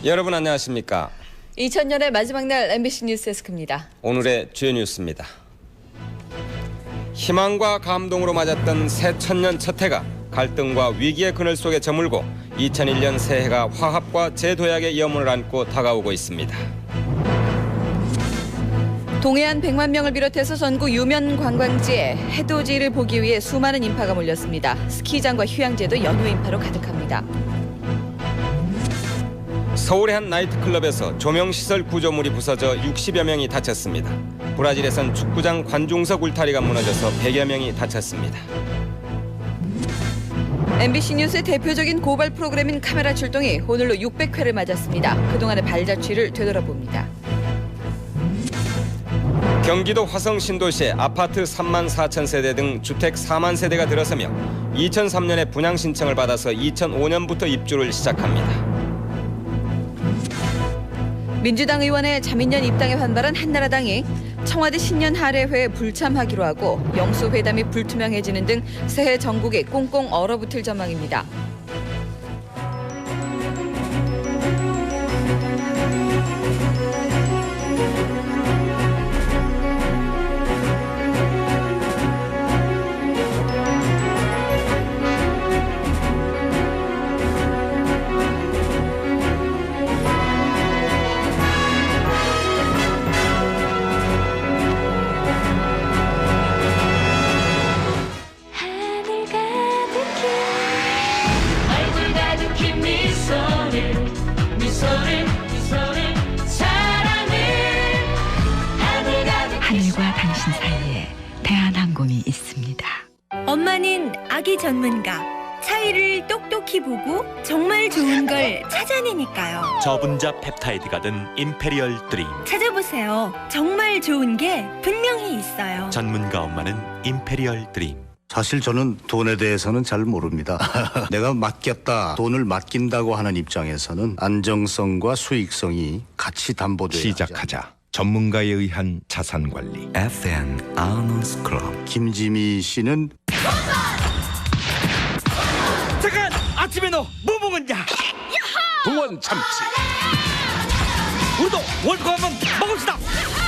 여러분 안녕하십니까? 2000년의 마지막 날 MBC 뉴스 데스크입니다. 오늘의 주요 뉴스입니다. 희망과 감동으로 맞았던 새 천년 첫 해가 갈등과 위기의 그늘 속에 저물고 2001년 새해가 화합과 재도약의 여문을 안고 다가오고 있습니다. 동해안 100만 명을 비롯해서 전국 유명 관광지에 해돋이를 보기 위해 수많은 인파가 몰렸습니다. 스키장과 휴양지도 연휴 인파로 가득합니다. 서울의 한 나이트클럽에서 조명시설 구조물이 부서져 60여 명이 다쳤습니다. 브라질에선 축구장 관중석 울타리가 무너져서 100여 명이 다쳤습니다. MBC 뉴스의 대표적인 고발 프로그램인 카메라 출동이 오늘로 600회를 맞았습니다. 그동안의 발자취를 되돌아봅니다. 경기도 화성 신도시에 아파트 3만 4천 세대 등 주택 4만 세대가 들어서며 2003년에 분양 신청을 받아서 2005년부터 입주를 시작합니다. 민주당 의원의 자민련 입당에 환발한 한나라당이 청와대 신년 할애회에 불참하기로 하고 영수회담이 불투명해지는 등 새해 전국에 꽁꽁 얼어붙을 전망입니다. 하늘과 당신 사이에 대한항공이 있습니다. 엄마는 아기 전문가. 차이를 똑똑히 보고 정말 좋은 걸 찾아내니까요. 저분자 펩타이드가 든 임페리얼 드림. 찾아보세요. 정말 좋은 게 분명히 있어요. 전문가 엄마는 임페리얼 드림. 사실 저는 돈에 대해서는 잘 모릅니다. 내가 맡겼다, 돈을 맡긴다고 하는 입장에서는 안정성과 수익성이 같이 담보돼야 시작하자. 전문가에 의한 자산 관리. FN 아너스 클럽. 김지미 씨는 잠깐! 아침에 너 뭐 먹었냐? 동원 참치. 우리도 월드컵 한번 먹읍시다.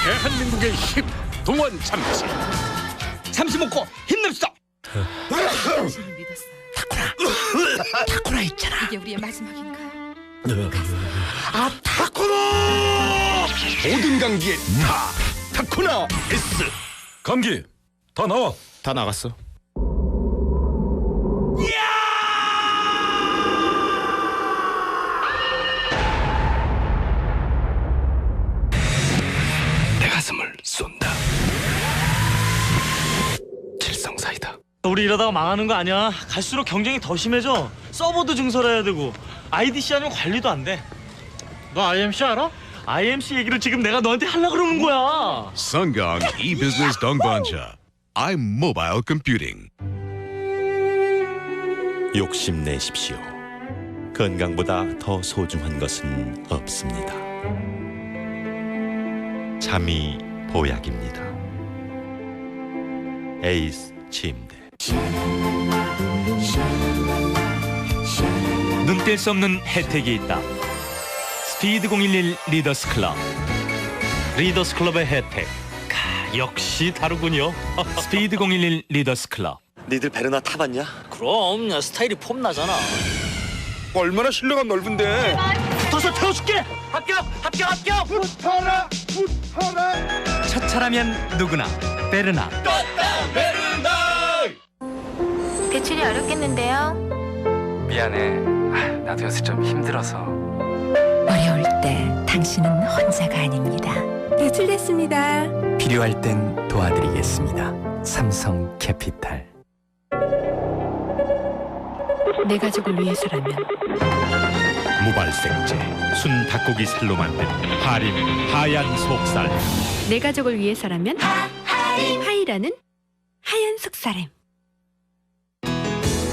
대한민국의 힘. 동원 참치. 잠시 먹고 힘냅시다. 당신을 믿었어요. 타쿠라 있잖아. 이게 우리의 마지막인가요? 타쿠라! 모든 감기에 타쿠나 S. 감기 다 나와. 다 나갔어. 내 가슴을 쏜다. 칠성사이다. 우리 이러다가 망하는 거 아니야? 갈수록 경쟁이 더 심해져. 서버도 증설해야 되고 IDC 아니면 관리도 안 돼. 너 IMC 알아? IMC 얘기를 지금 내가 너한테 하려고 그러는 거야. Sungang e-business 동반자. iMobile Computing. 욕심내십시오. 건강보다 더 소중한 것은 없습니다. 잠이 보약입니다. 에이스 침대. 눈 뗄 수 없는 혜택이 있다. 스피드 011 리더스 클럽. 리더스 클럽의 혜택. 역시 다르군요. 스피드 011 리더스 클럽. 니들 베르나 타봤냐? 그럼 야, 스타일이 폼나잖아. 얼마나 신뢰가 넓은데. 붙어서 태워줄게. 합격! 붙어라. 첫 차라면 누구나 베르나. 대출이 어렵겠는데요? 미안해. 나도 요새 좀 힘들어서. 어려울 때 당신은 혼자가 아닙니다. 대출됐습니다. 필요할 땐 도와드리겠습니다. 삼성 캐피탈. 내 가족을 위해서라면 무발생제 순 닭고기 살로 만든 할인 하얀 속살. 내 가족을 위해서라면 하이라는 하얀 속살엠.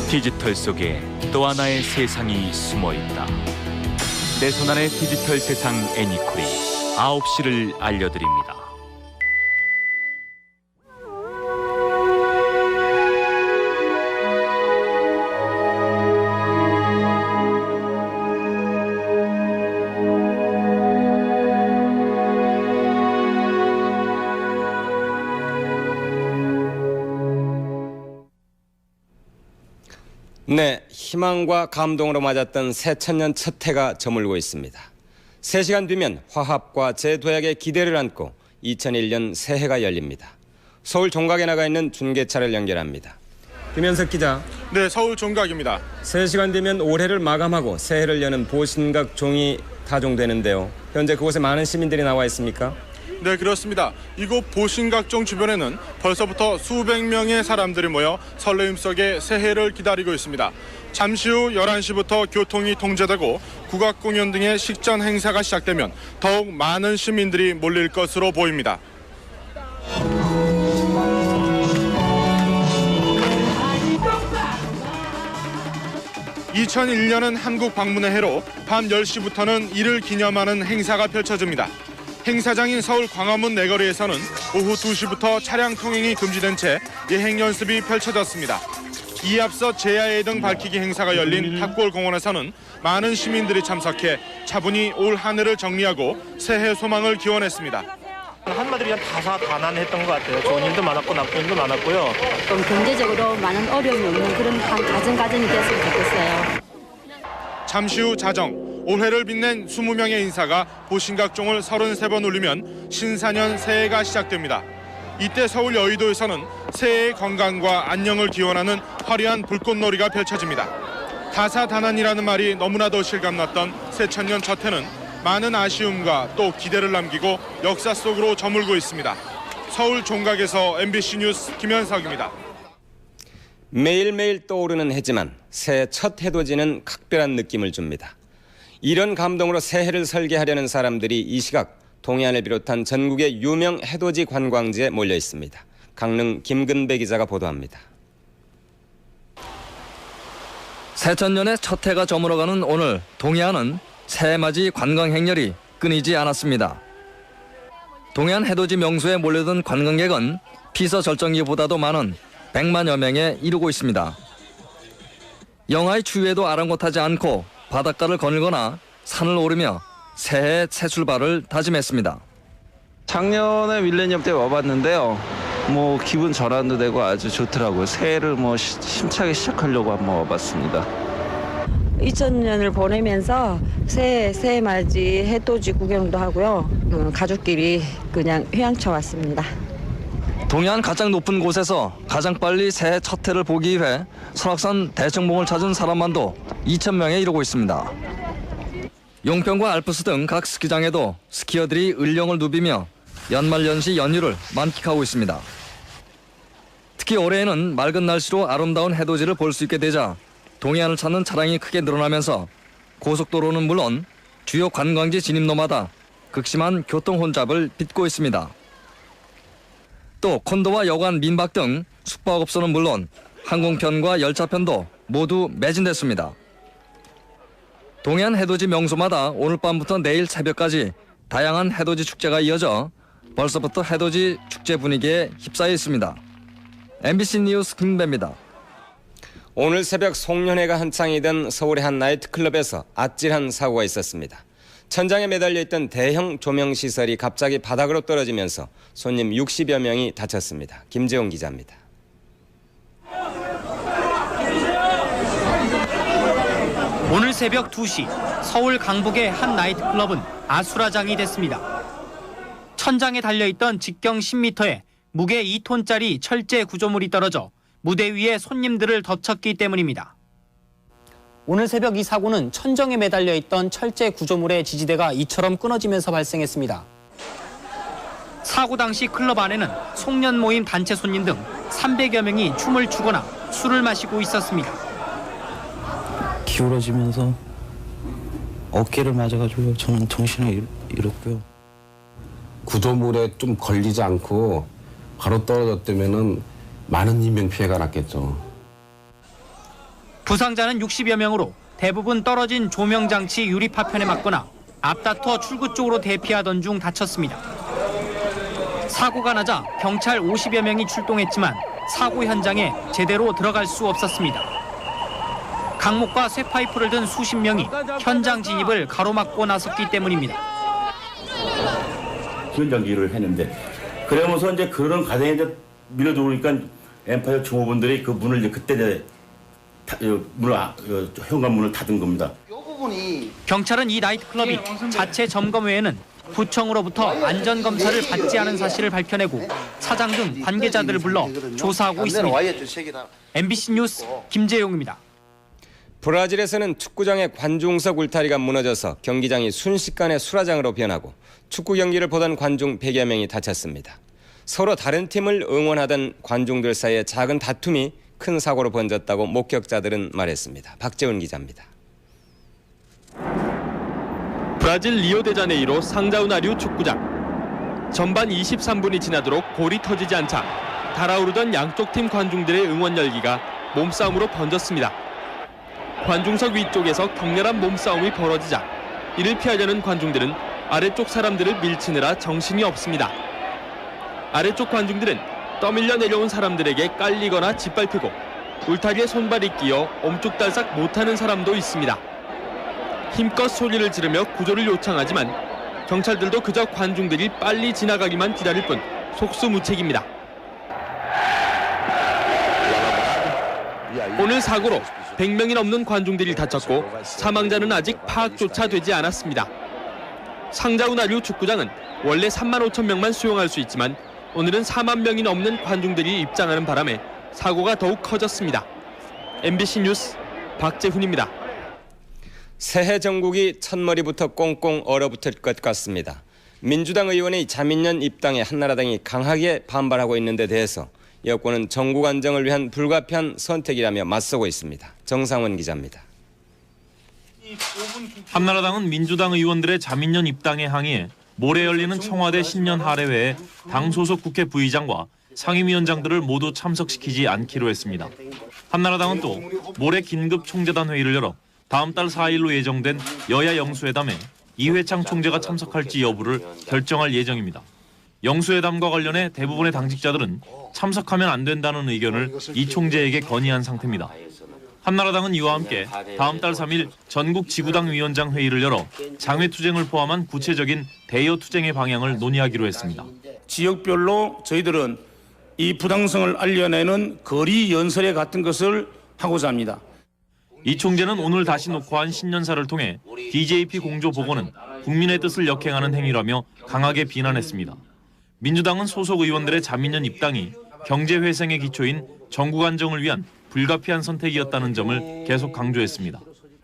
디지털 속에 또 하나의 세상이 숨어 있다. 내 손안의 디지털 세상 애니콜이 9시를 알려드립니다. 네, 희망과 감동으로 맞았던 새천년 첫 해가 저물고 있습니다. 3시간 뒤면 화합과 재도약의 기대를 안고 2001년 새해가 열립니다. 서울 종각에 나가 있는 중계차를 연결합니다. 김현석 기자. 네, 서울 종각입니다. 3시간 뒤면 올해를 마감하고 새해를 여는 보신각 종이 타종되는데요. 현재 그곳에 많은 시민들이 나와 있습니까? 네, 그렇습니다. 이곳 보신각종 주변에는 벌써부터 수백 명의 사람들이 모여 설레임 속에 새해를 기다리고 있습니다. 잠시 후 11시부터 교통이 통제되고 국악공연 등의 식전 행사가 시작되면 더욱 많은 시민들이 몰릴 것으로 보입니다. (2001년은) 한국 방문의 해로 밤 10시부터는 이를 기념하는 행사가 펼쳐집니다. 행사장인 서울 광화문 내거리에서는 오후 2시부터 차량 통행이 금지된 채 예행 연습이 펼쳐졌습니다. 이에 앞서 제야의 등 밝히기 행사가 열린 탑골공원에서는 많은 시민들이 참석해 차분히 올 한 해를 정리하고 새해 소망을 기원했습니다. 한마디로 그냥 다사다난했던 것 같아요. 좋은 일도 많았고 나쁜 일도 많았고요. 좀 경제적으로 많은 어려움이 없는 그런 가정이 됐으면 좋겠어요. 잠시 후 자정. 올해를 빛낸 20명의 인사가 보신각종을 33번 울리면 신사년 새해가 시작됩니다. 이때 서울 여의도에서는 새해의 건강과 안녕을 기원하는 화려한 불꽃놀이가 펼쳐집니다. 다사다난이라는 말이 너무나도 실감났던 새천년 첫 해는 많은 아쉬움과 또 기대를 남기고 역사 속으로 저물고 있습니다. 서울 종각에서 MBC 뉴스 김현석입니다. 매일매일 떠오르는 해지만 새해 첫 해돋이는 각별한 느낌을 줍니다. 이런 감동으로 새해를 설계하려는 사람들이 이 시각 동해안을 비롯한 전국의 유명 해돋이 관광지에 몰려 있습니다. 강릉 김근배 기자가 보도합니다. 새천년의 첫 해가 저물어가는 오늘 동해안은 새해맞이 관광 행렬이 끊이지 않았습니다. 동해안 해돋이 명소에 몰려든 관광객은 피서절정기보다도 많은 100만여 명에 이르고 있습니다. 영하의 추위에도 아랑곳하지 않고 바닷가를 거닐거나 산을 오르며 새해 새 출발을 다짐했습니다. 작년에 밀레니엄 때 와봤는데요. 기분 전환도 되고 아주 좋더라고요. 새해를 힘차게 시작하려고 한번 와봤습니다. 2000년을 보내면서 새해 맞이 해돋이 구경도 하고요. 가족끼리 그냥 휴양쳐 왔습니다. 동해안 가장 높은 곳에서 가장 빨리 새해 첫 해를 보기 위해 설악산 대청봉을 찾은 사람만도 2,000명에 이르고 있습니다. 용평과 알프스 등 각 스키장에도 스키어들이 을령을 누비며 연말연시 연휴를 만끽하고 있습니다. 특히 올해에는 맑은 날씨로 아름다운 해돋이를 볼 수 있게 되자 동해안을 찾는 차량이 크게 늘어나면서 고속도로는 물론 주요 관광지 진입로마다 극심한 교통 혼잡을 빚고 있습니다. 또 콘도와 여관, 민박 등 숙박업소는 물론 항공편과 열차편도 모두 매진됐습니다. 동해안 해돋이 명소마다 오늘 밤부터 내일 새벽까지 다양한 해돋이 축제가 이어져 벌써부터 해돋이 축제 분위기에 휩싸여 있습니다. MBC 뉴스 김배입니다. 오늘 새벽 송년회가 한창이던 서울의 한 나이트클럽에서 아찔한 사고가 있었습니다. 천장에 매달려 있던 대형 조명시설이 갑자기 바닥으로 떨어지면서 손님 60여 명이 다쳤습니다. 김재용 기자입니다. 오늘 새벽 2시 서울 강북의 한 나이트클럽은 아수라장이 됐습니다. 천장에 달려있던 직경 10m에 무게 2톤짜리 철제 구조물이 떨어져 무대 위에 손님들을 덮쳤기 때문입니다. 오늘 새벽 이 사고는 천정에 매달려 있던 철제 구조물의 지지대가 이처럼 끊어지면서 발생했습니다. 사고 당시 클럽 안에는 송년 모임 단체 손님 등 300여 명이 춤을 추거나 술을 마시고 있었습니다. 기울어지면서 어깨를 맞아가지고 저는 정신을 잃었고요. 구조물에 좀 걸리지 않고 바로 떨어졌다면은 많은 인명피해가 났겠죠. 부상자는 60여 명으로 대부분 떨어진 조명장치 유리파편에 맞거나 앞다퉈 출구 쪽으로 대피하던 중 다쳤습니다. 사고가 나자 경찰 50여 명이 출동했지만 사고 현장에 제대로 들어갈 수 없었습니다. 강목과 쇠파이프를 든 수십 명이 현장 진입을 가로막고 나섰기 때문입니다. 현장기를 했는데 그러면서 이제 그런 과정에 이제 밀어 들어오니까 엠파이어 종업원들이 그 문을 이제 그때 현관문을 닫은 겁니다. 경찰은 이 나이트클럽이 자체 점검 외에는 구청으로부터 안전검사를 받지 않은 사실을 밝혀내고 사장 등 관계자들을 불러 조사하고 있습니다. MBC 뉴스 김재용입니다. 브라질에서는 축구장의 관중석 울타리가 무너져서 경기장이 순식간에 수라장으로 변하고 축구 경기를 보던 관중 100여 명이 다쳤습니다. 서로 다른 팀을 응원하던 관중들 사이에 작은 다툼이 큰 사고로 번졌다고 목격자들은 말했습니다. 박재훈 기자입니다. 브라질 리오데자네이로 상자우나류 축구장. 전반 23분이 지나도록 골이 터지지 않자 달아오르던 양쪽 팀 관중들의 응원 열기가 몸싸움으로 번졌습니다. 관중석 위쪽에서 격렬한 몸싸움이 벌어지자 이를 피하려는 관중들은 아래쪽 사람들을 밀치느라 정신이 없습니다. 아래쪽 관중들은 떠밀려 내려온 사람들에게 깔리거나 짓밟히고 울타리에 손발이 끼어 옴쭉달싹 못하는 사람도 있습니다. 힘껏 소리를 지르며 구조를 요청하지만 경찰들도 그저 관중들이 빨리 지나가기만 기다릴 뿐 속수무책입니다. 오늘 사고로 100명이 넘는 관중들이 다쳤고 사망자는 아직 파악조차 되지 않았습니다. 상자우나류 축구장은 원래 3만 5천 명만 수용할 수 있지만 오늘은 4만 명이 넘는 관중들이 입장하는 바람에 사고가 더욱 커졌습니다. MBC 뉴스 박재훈입니다. 새해 전국이 첫머리부터 꽁꽁 얼어붙을 것 같습니다. 민주당 의원의 자민련 입당에 한나라당이 강하게 반발하고 있는 데 대해서 여권은 전국 안정을 위한 불가피한 선택이라며 맞서고 있습니다. 정상원 기자입니다. 한나라당은 민주당 의원들의 자민련 입당에 항의해 모레 열리는 청와대 신년 할애회에 당 소속 국회 부의장과 상임위원장들을 모두 참석시키지 않기로 했습니다. 한나라당은 또 모레 긴급 총재단 회의를 열어 다음 달 4일로 예정된 여야 영수회담에 이회창 총재가 참석할지 여부를 결정할 예정입니다. 영수회담과 관련해 대부분의 당직자들은 참석하면 안 된다는 의견을 이 총재에게 건의한 상태입니다. 한나라당은 이와 함께 다음 달 3일 전국 지구당 위원장 회의를 열어 장외투쟁을 포함한 구체적인 대여 투쟁의 방향을 논의하기로 했습니다. 지역별로 저희들은 이 부당성을 알려내는 거리 연설회 같은 것을 하고자 합니다. 이 총재는 오늘 다시 녹화한 신년사를 통해 DJP 공조 보고는 국민의 뜻을 역행하는 행위라며 강하게 비난했습니다. 민주당은 소속 의원들의 자민련 입당이 경제 회생의 기초인 전국 안정을 위한 불가피한 선택이었다는 점을 계속 강조했습니다.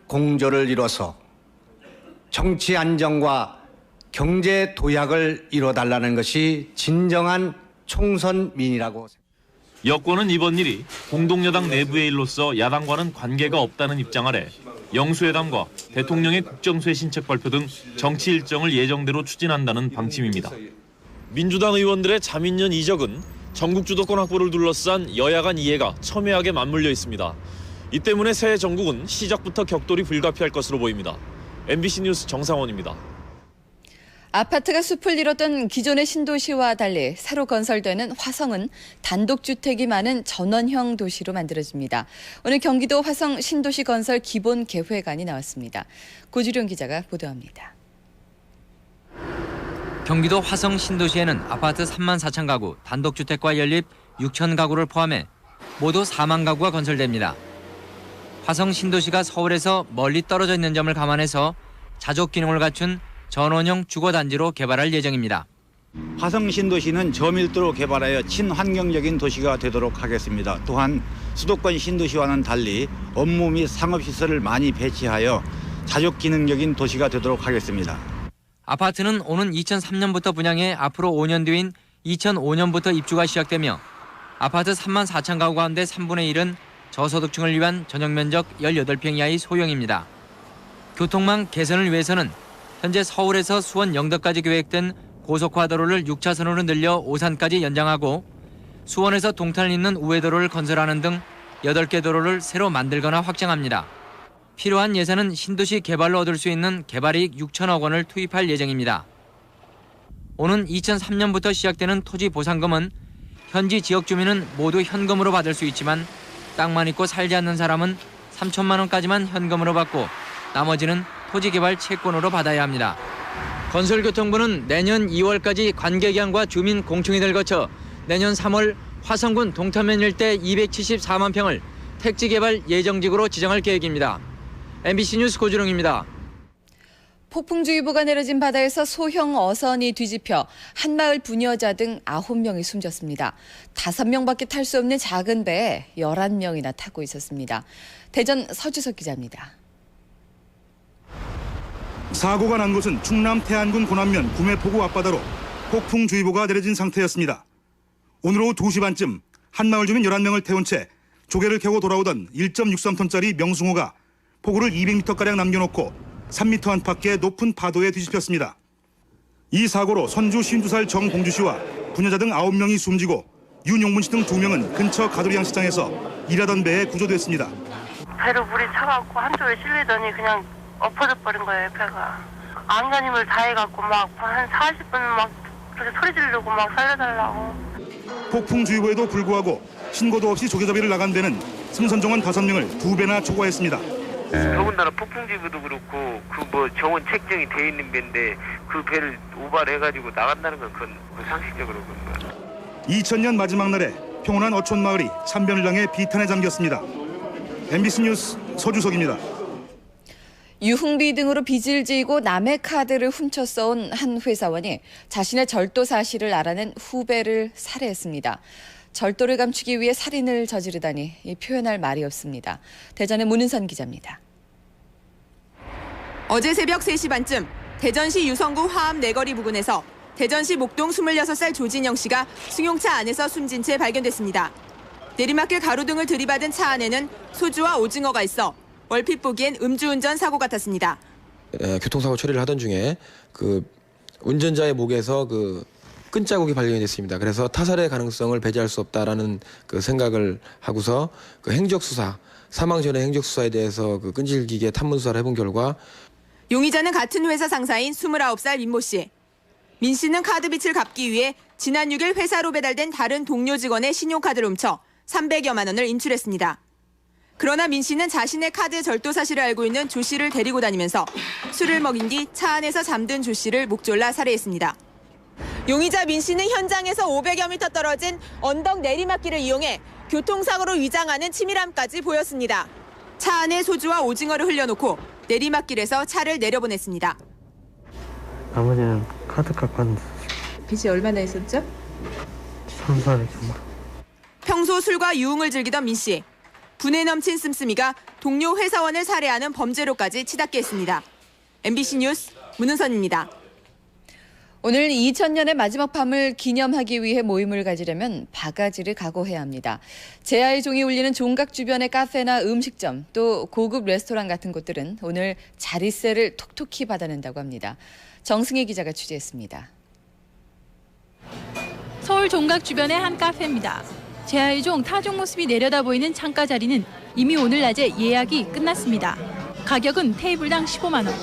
공조를 이뤄서 정치 안정과 경제 도약을 이뤄달라는 것이 진정한 총선민이라고 생각합니다. 여권은 이번 일이 공동여당 내부의 일로서 야당과는 관계가 없다는 입장 아래 영수회담과 대통령의 국정쇄신책 발표 등 정치 일정을 예정대로 추진한다는 방침입니다. 민주당 의원들의 자민련 이적은 전국 주도권 확보를 둘러싼 여야 간 이해가 첨예하게 맞물려 있습니다. 이 때문에 새해 전국은 시작부터 격돌이 불가피할 것으로 보입니다. MBC 뉴스 정상원입니다. 아파트가 숲을 잃었던 기존의 신도시와 달리 새로 건설되는 화성은 단독주택이 많은 전원형 도시로 만들어집니다. 오늘 경기도 화성 신도시 건설 기본 계획안이 나왔습니다. 고주룡 기자가 보도합니다. 경기도 화성 신도시에는 아파트 3만 4천 가구, 단독주택과 연립 6천 가구를 포함해 모두 4만 가구가 건설됩니다. 화성 신도시가 서울에서 멀리 떨어져 있는 점을 감안해서 자족 기능을 갖춘 전원형 주거단지로 개발할 예정입니다. 화성 신도시는 저밀도로 개발하여 친환경적인 도시가 되도록 하겠습니다. 또한 수도권 신도시와는 달리 업무 및 상업시설을 많이 배치하여 자족 기능적인 도시가 되도록 하겠습니다. 아파트는 오는 2003년부터 분양해 앞으로 5년 뒤인 2005년부터 입주가 시작되며 아파트 3만 4천 가구 가운데 3분의 1은 저소득층을 위한 전용면적 18평 이하의 소형입니다. 교통망 개선을 위해서는 현재 서울에서 수원 영덕까지 계획된 고속화도로를 6차선으로 늘려 오산까지 연장하고 수원에서 동탄을 잇는 우회도로를 건설하는 등 8개 도로를 새로 만들거나 확장합니다. 필요한 예산은 신도시 개발로 얻을 수 있는 개발이익 6천억 원을 투입할 예정입니다. 오는 2003년부터 시작되는 토지 보상금은 현지 지역 주민은 모두 현금으로 받을 수 있지만 땅만 있고 살지 않는 사람은 3천만 원까지만 현금으로 받고 나머지는 토지개발 채권으로 받아야 합니다. 건설교통부는 내년 2월까지 관계기관과 주민 공청회를 거쳐 내년 3월 화성군 동탄면 일대 274만 평을 택지 개발 예정지구로 지정할 계획입니다. MBC 뉴스 고주룡입니다. 폭풍주의보가 내려진 바다에서 소형 어선이 뒤집혀 한마을 부녀자 등 9명이 숨졌습니다. 5명밖에 탈 수 없는 작은 배에 11명이나 타고 있었습니다. 대전 서주석 기자입니다. 사고가 난 곳은 충남 태안군 고남면 구매포구 앞바다로 폭풍주의보가 내려진 상태였습니다. 오늘 오후 2시 반쯤 한마을 주민 11명을 태운 채 조개를 캐고 돌아오던 1.63톤짜리 명숭호가 포구를 200m가량 남겨놓고 3m 안팎의 높은 파도에 뒤집혔습니다. 이 사고로 선주 52살 정봉주 씨와 부녀자 등 9명이 숨지고 윤용문 씨 등 2명은 근처 가두리양 시장에서 일하던 배에 구조됐습니다. 배로 물이 차갖고 한쪽에 실리더니 그냥 엎어져 버린 거예요, 배가. 안간힘을 다해갖고 막 한 40분 막 그렇게 소리 지르고 막 살려달라고. 폭풍주의보에도 불구하고 신고도 없이 조개잡이를 나간 배는 승선종원 5명을 2배나 초과했습니다. 더군다나 폭풍주의보도 그렇고 그 뭐 정원 책정이 돼 있는 배인데 그 배를 오바를 해가지고 나간다는 건 그건 상식적으로 그런 거야. 2000년 마지막 날에 평온한 어촌 마을이 참변을당해 비탄에 잠겼습니다. MBC 뉴스 서주석입니다. 유흥비 등으로 빚을 지고 남의 카드를 훔쳐 써온 한 회사원이 자신의 절도 사실을 알아낸 후배를 살해했습니다. 절도를 감추기 위해 살인을 저지르다니 표현할 말이 없습니다. 대전의 문은선 기자입니다. 어제 새벽 3시 반쯤 대전시 유성구 화암 내거리 부근에서 대전시 목동 26살 조진영 씨가 승용차 안에서 숨진 채 발견됐습니다. 내리막길 가로등을 들이받은 차 안에는 소주와 오징어가 있어 얼핏 보기엔 음주운전 사고 같았습니다. 교통사고 처리를 하던 중에 운전자의 목에서 끈자국이 발견이 됐습니다. 그래서 타살의 가능성을 배제할 수 없다라는 생각을 하고서 행적수사, 사망 전의 행적수사에 대해서 끈질기게 탐문수사를 해본 결과 용의자는 같은 회사 상사인 29살 민모 씨. 민 씨는 카드빚을 갚기 위해 지난 6일 회사로 배달된 다른 동료 직원의 신용카드를 훔쳐 300여만 원을 인출했습니다. 그러나 민 씨는 자신의 카드 절도 사실을 알고 있는 조 씨를 데리고 다니면서 술을 먹인 뒤 차 안에서 잠든 조 씨를 목졸라 살해했습니다. 용의자 민 씨는 현장에서 500여 미터 떨어진 언덕 내리막길을 이용해 교통사고로 위장하는 치밀함까지 보였습니다. 차 안에 소주와 오징어를 흘려놓고 내리막길에서 차를 내려보냈습니다. 나머지는 카드 갖고 왔는데 빚이 얼마나 있었죠? 3,400 정도. 평소 술과 유흥을 즐기던 민 씨. 분에 넘친 씀씀이가 동료 회사원을 살해하는 범죄로까지 치닫게 했습니다. MBC 뉴스 문은선입니다. 오늘 2000년의 마지막 밤을 기념하기 위해 모임을 가지려면 바가지를 각오해야 합니다. 제아의 종이 울리는 종각 주변의 카페나 음식점, 또 고급 레스토랑 같은 곳들은 오늘 자릿세를 톡톡히 받아낸다고 합니다. 정승혜 기자가 취재했습니다. 서울 종각 주변의 한 카페입니다. 제아의 종 타종 모습이 내려다 보이는 창가 자리는 이미 오늘 낮에 예약이 끝났습니다. 가격은 테이블당 15만 원.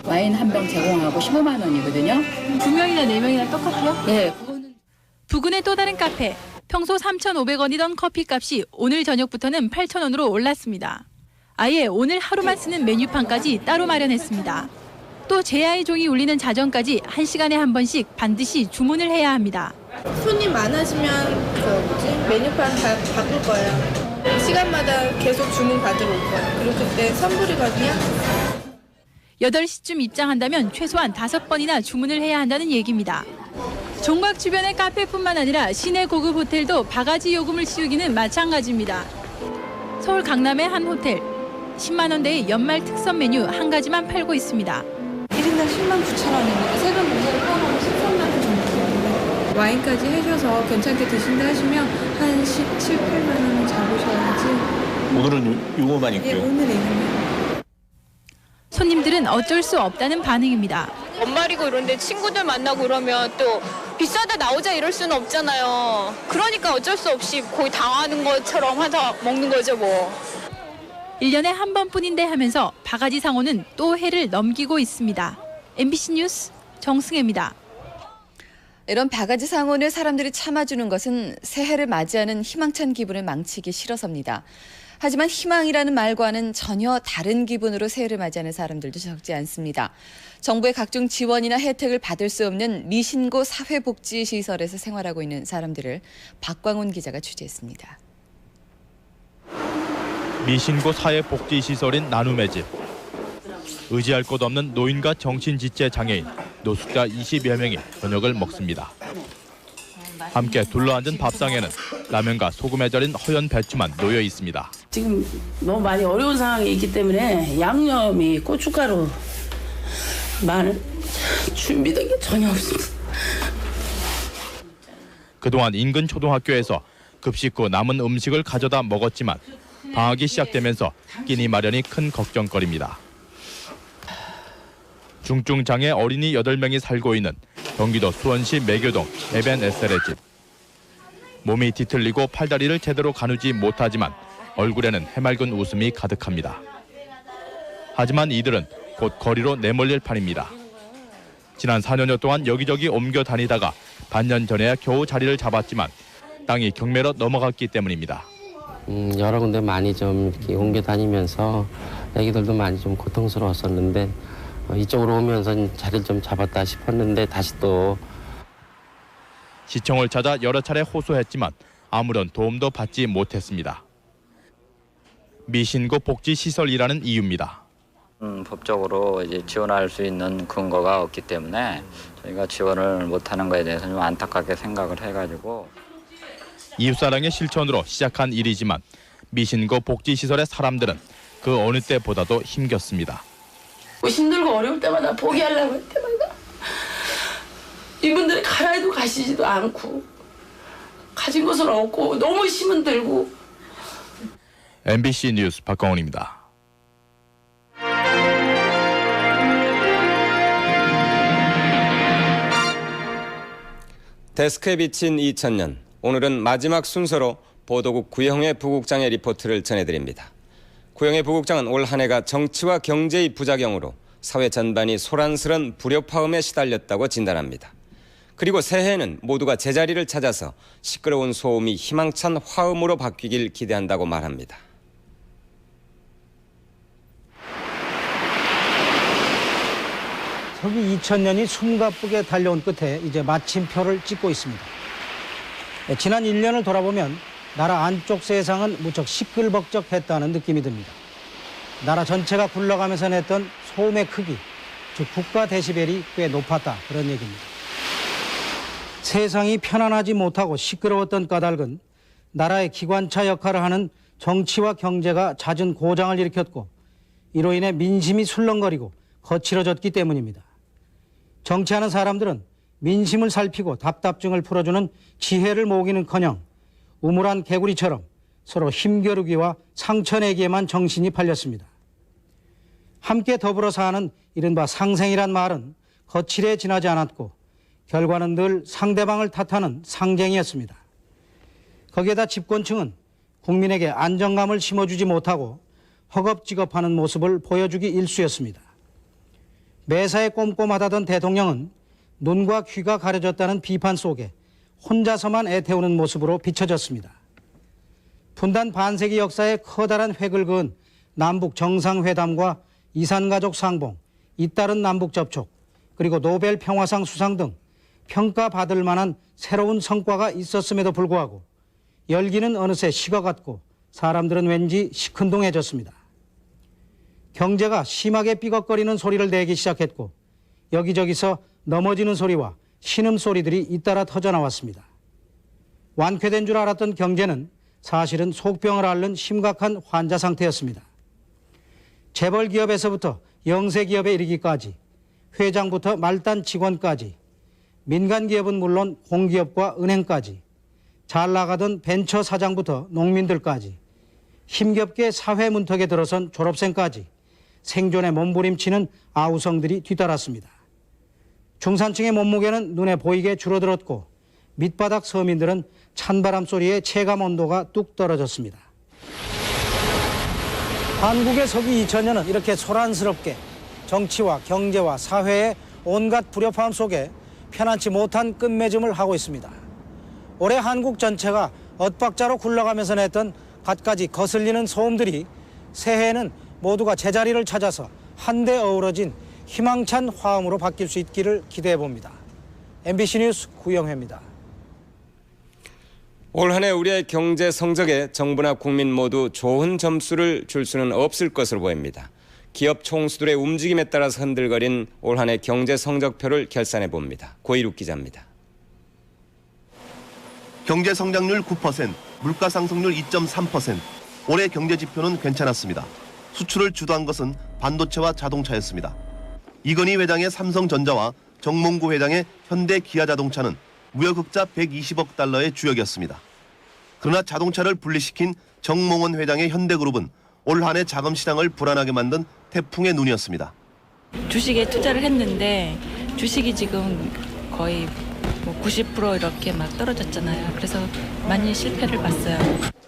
와인 한 병 제공하고 15만 원이거든요. 2명이나 4명이나 똑같아요? 네. 부근의 또 다른 카페. 평소 3,500원이던 커피값이 오늘 저녁부터는 8,000원으로 올랐습니다. 아예 오늘 하루만 쓰는 메뉴판까지 따로 마련했습니다. 또 제아의 종이 울리는 자정까지 1시간에 한 번씩 반드시 주문을 해야 합니다. 손님 많아지면 메뉴판 다 바꿀 거예요. 시간마다 계속 주문 받으러 올 거예요. 그리고 그때 선불이거든요. 8시쯤 입장한다면 최소한 5번이나 주문을 해야 한다는 얘기입니다. 종각 주변의 카페뿐만 아니라 시내 고급 호텔도 바가지 요금을 치우기는 마찬가지입니다. 서울 강남의 한 호텔. 10만 원대의 연말 특선 메뉴 한 가지만 팔고 있습니다. 1인당 10만 9천 원입니다. 세금 문제를 포함하면 13만 원 정도. 와인까지 해줘서 괜찮게 드신다 하시면 한 17, 8만 원은 잡으셔야지. 오늘은 요거만 있고요. 예, 오늘은. 손님들은 어쩔 수 없다는 반응입니다. 연말이고 이런데 친구들 만나고 그러면 또 비싸다 나오자 이럴 수는 없잖아요. 그러니까 어쩔 수 없이 거의 당하는 것처럼 하다 먹는 거죠 뭐. 1년에 한 번뿐인데 하면서 바가지 상호는 또 해를 넘기고 있습니다. MBC 뉴스 정승혜입니다. 이런 바가지 상호를 사람들이 참아주는 것은 새해를 맞이하는 희망찬 기분을 망치기 싫어서입니다. 하지만 희망이라는 말과는 전혀 다른 기분으로 새해를 맞이하는 사람들도 적지 않습니다. 정부의 각종 지원이나 혜택을 받을 수 없는 미신고 사회복지시설에서 생활하고 있는 사람들을 박광훈 기자가 취재했습니다. 미신고 사회복지시설인 나눔의 집. 의지할 곳 없는 노인과 정신지체 장애인, 노숙자 20여 명이 저녁을 먹습니다. 함께 둘러앉은 밥상에는 라면과 소금에 절인 허연 배추만 놓여 있습니다. 지금 너무 많이 어려운 상황이 있기 때문에 양념이 고춧가루, 마늘 준비된 게 전혀 없습니다. 그동안 인근 초등학교에서 급식 후 남은 음식을 가져다 먹었지만 방학이 시작되면서 끼니 마련이 큰 걱정거리입니다. 중증장애 어린이 8명이 살고 있는 경기도 수원시 매교동 에벤 에셀의 집. 몸이 뒤틀리고 팔다리를 제대로 가누지 못하지만 얼굴에는 해맑은 웃음이 가득합니다. 하지만 이들은 곧 거리로 내몰릴 판입니다. 지난 4년여 동안 여기저기 옮겨 다니다가 반년 전에야 겨우 자리를 잡았지만 땅이 경매로 넘어갔기 때문입니다. 여러 군데 많이 좀 이렇게 옮겨 다니면서 애기들도 많이 좀 고통스러웠었는데 이쪽으로 오면서 자리를 좀 잡았다 싶었는데 다시 또 시청을 찾아 여러 차례 호소했지만 아무런 도움도 받지 못했습니다. 미신고 복지시설이라는 이유입니다. 법적으로 이제 지원할 수 있는 근거가 없기 때문에 저희가 지원을 못하는 거에 대해서 좀 안타깝게 생각을 해가지고 이웃사랑의 실천으로 시작한 일이지만 미신고 복지시설의 사람들은 그 어느 때보다도 힘겼습니다. 힘들고 어려울 때마다 포기하려고 할 때마다 이분들이 가라 해도 가시지도 않고 가진 것은 없고 너무 힘은 들고. MBC 뉴스 박광훈입니다. 데스크에 비친 2000년. 오늘은 마지막 순서로 보도국 구영애 부국장의 리포트를 전해드립니다. 구영애 부국장은 올 한 해가 정치와 경제의 부작용으로 사회 전반이 소란스런 불협화음에 시달렸다고 진단합니다. 그리고 새해에는 모두가 제자리를 찾아서 시끄러운 소음이 희망찬 화음으로 바뀌길 기대한다고 말합니다. 서기 2000년이 숨가쁘게 달려온 끝에 이제 마침표를 찍고 있습니다. 지난 1년을 돌아보면 나라 안쪽 세상은 무척 시끌벅적했다는 느낌이 듭니다. 나라 전체가 굴러가면서 냈던 소음의 크기, 즉 국가 데시벨이 꽤 높았다, 그런 얘기입니다. 세상이 편안하지 못하고 시끄러웠던 까닭은 나라의 기관차 역할을 하는 정치와 경제가 잦은 고장을 일으켰고 이로 인해 민심이 술렁거리고 거칠어졌기 때문입니다. 정치하는 사람들은 민심을 살피고 답답증을 풀어주는 지혜를 모으기는커녕 우물한 개구리처럼 서로 힘겨루기와 상처내기에만 정신이 팔렸습니다. 함께 더불어 사는 이른바 상생이란 말은 거칠에 지나지 않았고 결과는 늘 상대방을 탓하는 상쟁이었습니다. 거기에다 집권층은 국민에게 안정감을 심어주지 못하고 허겁지겁하는 모습을 보여주기 일쑤였습니다. 매사에 꼼꼼하다던 대통령은 눈과 귀가 가려졌다는 비판 속에 혼자서만 애태우는 모습으로 비춰졌습니다. 분단 반세기 역사에 커다란 획을 그은 남북 정상회담과 이산가족 상봉, 잇따른 남북 접촉, 그리고 노벨 평화상 수상 등 평가받을 만한 새로운 성과가 있었음에도 불구하고 열기는 어느새 식어갔고 사람들은 왠지 시큰둥해졌습니다. 경제가 심하게 삐걱거리는 소리를 내기 시작했고 여기저기서 넘어지는 소리와 신음소리들이 잇따라 터져나왔습니다. 완쾌된 줄 알았던 경제는 사실은 속병을 앓는 심각한 환자 상태였습니다. 재벌 기업에서부터 영세 기업에 이르기까지 회장부터 말단 직원까지 민간 기업은 물론 공기업과 은행까지 잘 나가던 벤처 사장부터 농민들까지 힘겹게 사회 문턱에 들어선 졸업생까지 생존에 몸부림치는 아우성들이 뒤따랐습니다. 중산층의 몸무게는 눈에 보이게 줄어들었고 밑바닥 서민들은 찬바람 소리에 체감 온도가 뚝 떨어졌습니다. 한국의 서기 2000년은 이렇게 소란스럽게 정치와 경제와 사회의 온갖 불협화음 속에 편안치 못한 끝맺음을 하고 있습니다. 올해 한국 전체가 엇박자로 굴러가면서 냈던 갖가지 거슬리는 소음들이 새해에는 모두가 제자리를 찾아서 한데 어우러진 희망찬 화음으로 바뀔 수 있기를 기대해 봅니다. MBC 뉴스 구영회입니다. 올 한 해 우리의 경제 성적에 정부나 국민 모두 좋은 점수를 줄 수는 없을 것으로 보입니다. 기업 총수들의 움직임에 따라서 흔들거린 올 한 해 경제 성적표를 결산해 봅니다. 고일욱 기자입니다. 경제 성장률 9%, 물가 상승률 2.3%. 올해 경제 지표는 괜찮았습니다. 수출을 주도한 것은 반도체와 자동차였습니다. 이건희 회장의 삼성전자와 정몽구 회장의 현대기아자동차는 무역흑자 120억 달러의 주역이었습니다. 그러나 자동차를 분리시킨 정몽원 회장의 현대그룹은 올 한 해 자금 시장을 불안하게 만든 태풍의 눈이었습니다. 주식에 투자를 했는데 주식이 지금 거의 90% 이렇게 막 떨어졌잖아요. 그래서 많이 실패를 봤어요.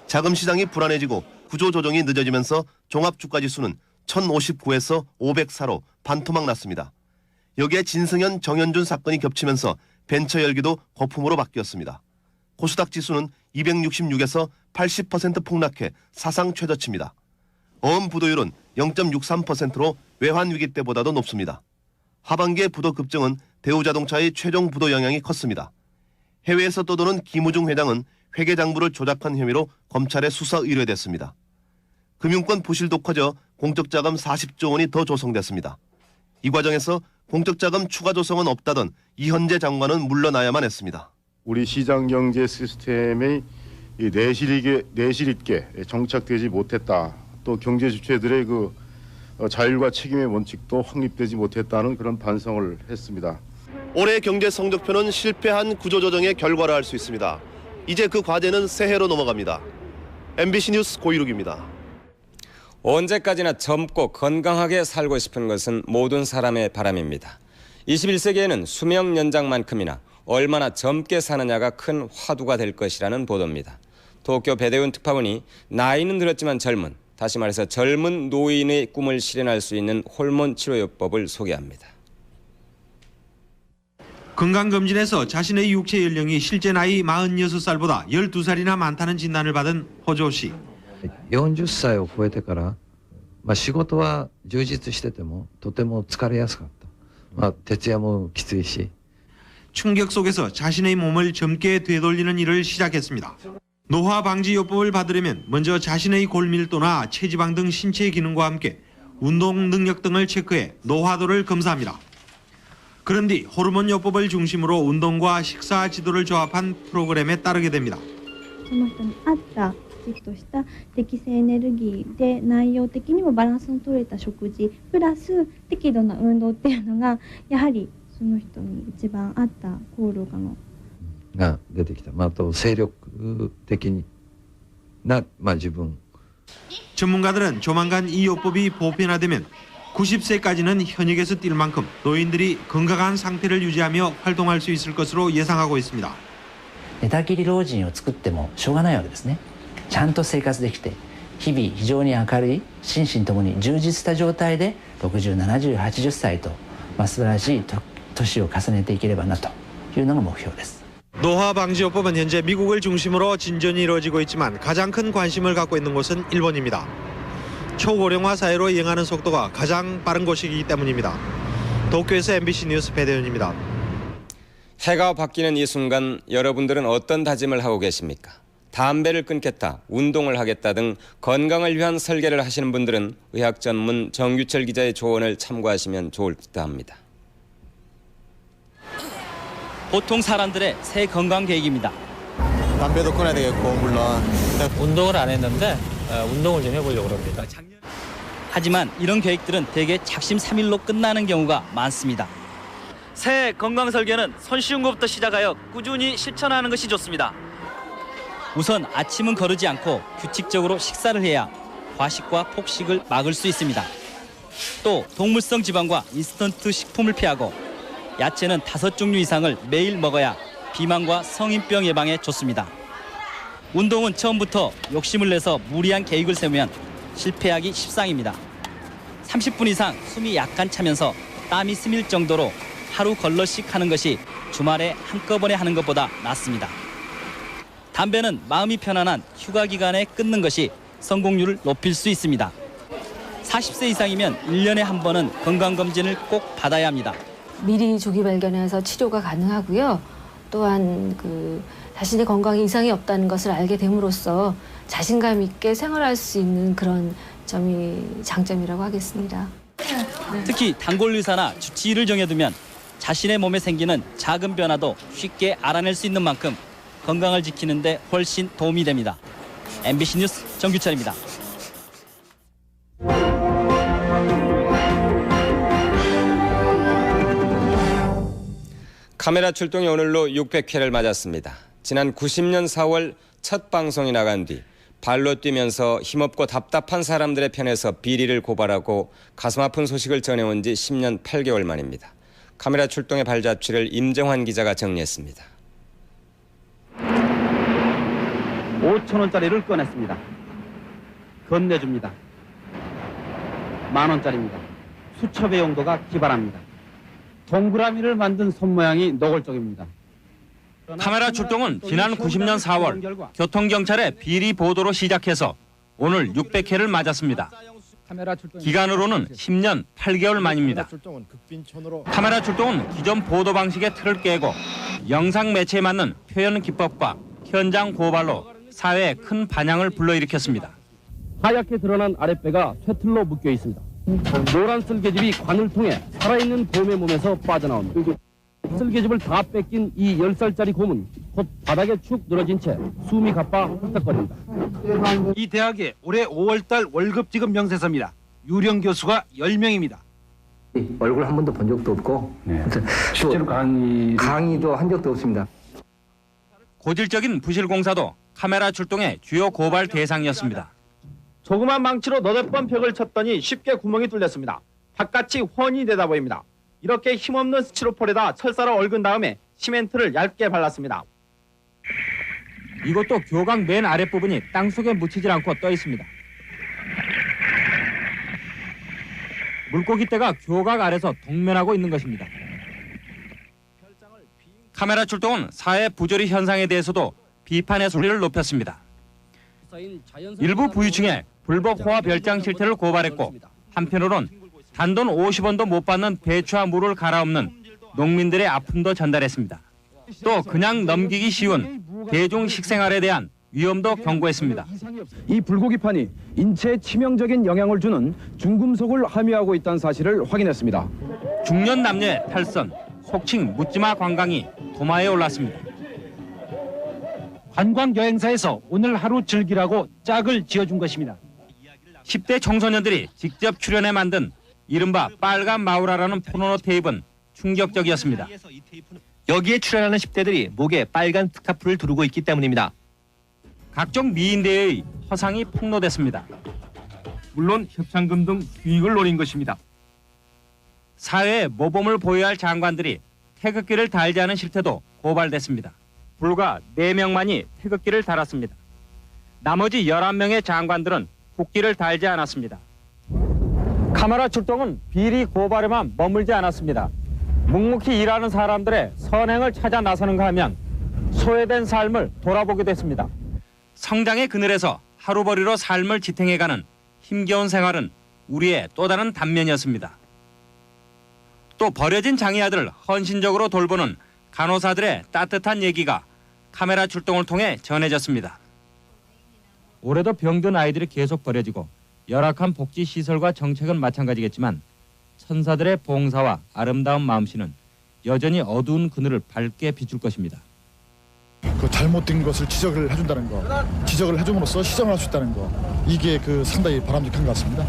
자금 시장이 불안해지고 구조 조정이 늦어지면서 종합주가지수는 1059에서 504로 반토막 났습니다. 여기에 진승현, 정현준 사건이 겹치면서 벤처 열기도 거품으로 바뀌었습니다. 코스닥 지수는 266에서 80% 폭락해 사상 최저치입니다. 어음 부도율은 0.63%로 외환 위기 때보다도 높습니다. 하반기의 부도 급증은 대우자동차의 최종 부도 영향이 컸습니다. 해외에서 떠도는 김우중 회장은 회계장부를 조작한 혐의로 검찰에 수사 의뢰됐습니다. 금융권 부실도 커져 공적자금 40조 원이 더 조성됐습니다. 이 과정에서 공적자금 추가 조성은 없다던 이현재 장관은 물러나야만 했습니다. 우리 시장경제 시스템의 내실 있게 정착되지 못했다. 또 경제 주체들의 자율과 책임의 원칙도 확립되지 못했다는 그런 반성을 했습니다. 올해 경제 성적표는 실패한 구조조정의 결과라 할 수 있습니다. 이제 그 과제는 새해로 넘어갑니다. MBC 뉴스 고일욱입니다. 언제까지나 젊고 건강하게 살고 싶은 것은 모든 사람의 바람입니다. 21세기에는 수명 연장만큼이나 얼마나 젊게 사느냐가 큰 화두가 될 것이라는 보도입니다. 도쿄 배대훈 특파원이 나이는 들었지만 젊은, 다시 말해서 젊은 노인의 꿈을 실현할 수 있는 호르몬 치료요법을 소개합니다. 건강검진에서 자신의 육체 연령이 실제 나이 46살보다 12살이나 많다는 진단을 받은 호조 씨. 40歳を超えてから、仕事は充実しててもとても疲れやすかった。徹夜もきついし。 충격 속에서 자신의 몸을 젊게 되돌리는 일을 시작했습니다. 노화 방지 요법을 받으려면 먼저 자신의 골밀도나 체지방 등 신체 기능과 함께 운동 능력 등을 체크해 노화도를 검사합니다. 그런 뒤 호르몬 요법을 중심으로 운동과 식사 지도를 조합한 프로그램에 따르게 됩니다. その人に合ったきちっとした適正エネルギーで内容的にもバランスの取れた食事プラス適度な運動っていうのがやはりその人に一番合った効果のが出てきた。あと精力的な自分。 전문가들은 조만간 이 요법이 보편화되면 90세까지는 현역에서 뛸 만큼 노인들이 건강한 상태를 유지하며 활동할 수 있을 것으로 예상하고 있습니다. 寝たきり老人を作ってもしょうがないわけですね。ちゃんと生活できて日々非常に明るい心身ともに充実した状態で60、70、80歳と素晴らしい年を重ねていければなというのが目標です. 노화 방지 요법은 현재 미국을 중심으로 진전이 이루어지고 있지만 가장 큰 관심을 갖고 있는 곳은 일본입니다. 초고령화 사회로 이행하는 속도가 가장 빠른 곳이기 때문입니다. 도쿄에서 MBC 뉴스 배대윤입니다. 해가 바뀌는 이 순간 여러분들은 어떤 다짐을 하고 계십니까? 담배를 끊겠다, 운동을 하겠다 등 건강을 위한 설계를 하시는 분들은 의학 전문 정규철 기자의 조언을 참고하시면 좋을 듯 합니다. 보통 사람들의 새 건강 계획입니다. 담배도 끊어야 되겠고 물론 운동을 안 했는데 운동을 좀 해보려고 합니다. 하지만 이런 계획들은 대개 작심 3일로 끝나는 경우가 많습니다. 새 건강 설계는 손쉬운 것부터 시작하여 꾸준히 실천하는 것이 좋습니다. 우선 아침은 거르지 않고 규칙적으로 식사를 해야 과식과 폭식을 막을 수 있습니다. 또 동물성 지방과 인스턴트 식품을 피하고 야채는 5종류 이상을 매일 먹어야 비만과 성인병 예방에 좋습니다. 운동은 처음부터 욕심을 내서 무리한 계획을 세우면 실패하기 십상입니다. 30분 이상 숨이 약간 차면서 땀이 스밀 정도로 하루 걸러씩 하는 것이 주말에 한꺼번에 하는 것보다 낫습니다. 담배는 마음이 편안한 휴가 기간에 끊는 것이 성공률을 높일 수 있습니다. 40세 이상이면 1년에 한 번은 건강검진을 꼭 받아야 합니다. 미리 조기 발견해서 치료가 가능하고요. 또한 자신의 건강에 이상이 없다는 것을 알게 됨으로써 자신감 있게 생활할 수 있는 그런 점이 장점이라고 하겠습니다. 특히 단골 의사나 주치의를 정해두면 자신의 몸에 생기는 작은 변화도 쉽게 알아낼 수 있는 만큼 건강을 지키는 데 훨씬 도움이 됩니다. MBC 뉴스 정규철입니다. 카메라 출동이 오늘로 600회를 맞았습니다. 지난 90년 4월 첫 방송이 나간 뒤 발로 뛰면서 힘없고 답답한 사람들의 편에서 비리를 고발하고 가슴 아픈 소식을 전해온 지 10년 8개월 만입니다. 카메라 출동의 발자취를 임정환 기자가 정리했습니다. 5,000원짜리를 꺼냈습니다. 건네줍니다. 10,000원짜리입니다. 수첩의 용도가 기발합니다. 동그라미를 만든 손모양이 노골적입니다. 카메라 출동은 지난 90년 4월 교통경찰의 비리 보도로 시작해서 오늘 600회를 맞았습니다. 기간으로는 10년 8개월 만입니다. 카메라 출동은 기존 보도 방식의 틀을 깨고 영상 매체에 맞는 표현 기법과 현장 고발로 사회에 큰 반향을 불러일으켰습니다. 하얗게 드러난 아랫배가 쇠틀로 묶여 있습니다. 노란 쓸개집이 관을 통해 살아있는 곰의 몸에서 빠져나옵니다. 쓸개집을 다 뺏긴 이 10살짜리 곰은 곧 바닥에 축 늘어진 채 숨이 가빠 헐떡거립니다. 이 대학의 올해 5월달 월급 지급 명세서입니다. 유령 교수가 10명입니다. 얼굴 한 번도 본 적도 없고 실제로 강의도 한 적도 없습니다. 고질적인 부실공사도 카메라 출동의 주요 고발 대상이었습니다. 조그만 망치로 너댓번 벽을 쳤더니 쉽게 구멍이 뚫렸습니다. 바깥이 훤히 내다 보입니다. 이렇게 힘없는 스티로폴에다 철사로 얽은 다음에 시멘트를 얇게 발랐습니다. 이것도 교각 맨 아랫부분이 땅속에 묻히질 않고 떠 있습니다. 물고기떼가 교각 아래서 동면하고 있는 것입니다. 카메라 출동은 사회 부조리 현상에 대해서도 비판의 소리를 높였습니다. 일부 부유층에 불법 호화 별장 실태를 고발했고 한편으론 단돈 50원도 못 받는 배추와 물을 갈아엎는 농민들의 아픔도 전달했습니다. 또 그냥 넘기기 쉬운 대중 식생활에 대한 위험도 경고했습니다. 이 불고기판이 인체에 치명적인 영향을 주는 중금속을 함유하고 있다는 사실을 확인했습니다. 중년 남녀의 탈선, 속칭 묻지마 관광이 도마에 올랐습니다. 관광여행사에서 오늘 하루 즐기라고 짝을 지어준 것입니다. 10대 청소년들이 직접 출연해 만든 이른바 빨간 마우라라는 포르노 테이프는 충격적이었습니다. 여기에 출연하는 10대들이 목에 빨간 스카프를 두르고 있기 때문입니다. 각종 미인대의 허상이 폭로됐습니다. 물론 협찬금 등 수익을 노린 것입니다. 사회에 모범을 보여야 할 장관들이 태극기를 달지 않은 실태도 고발됐습니다. 불과 4명만이 태극기를 달았습니다. 나머지 11명의 장관들은 국기를 달지 않았습니다. 카메라 출동은 비리 고발에만 머물지 않았습니다. 묵묵히 일하는 사람들의 선행을 찾아 나서는가 하면 소외된 삶을 돌아보게 됐습니다. 성장의 그늘에서 하루벌이로 삶을 지탱해가는 힘겨운 생활은 우리의 또 다른 단면이었습니다. 또 버려진 장애아들을 헌신적으로 돌보는 간호사들의 따뜻한 얘기가 카메라 출동을 통해 전해졌습니다. 올해도 병든 아이들이 계속 버려지고 열악한 복지시설과 정책은 마찬가지겠지만 천사들의 봉사와 아름다운 마음씨는 여전히 어두운 그늘을 밝게 비출 것입니다. 그 잘못된 것을 지적을 해준다는 거, 지적을 해줌으로써 시정할 수 있다는 거, 이게 상당히 바람직한 것 같습니다.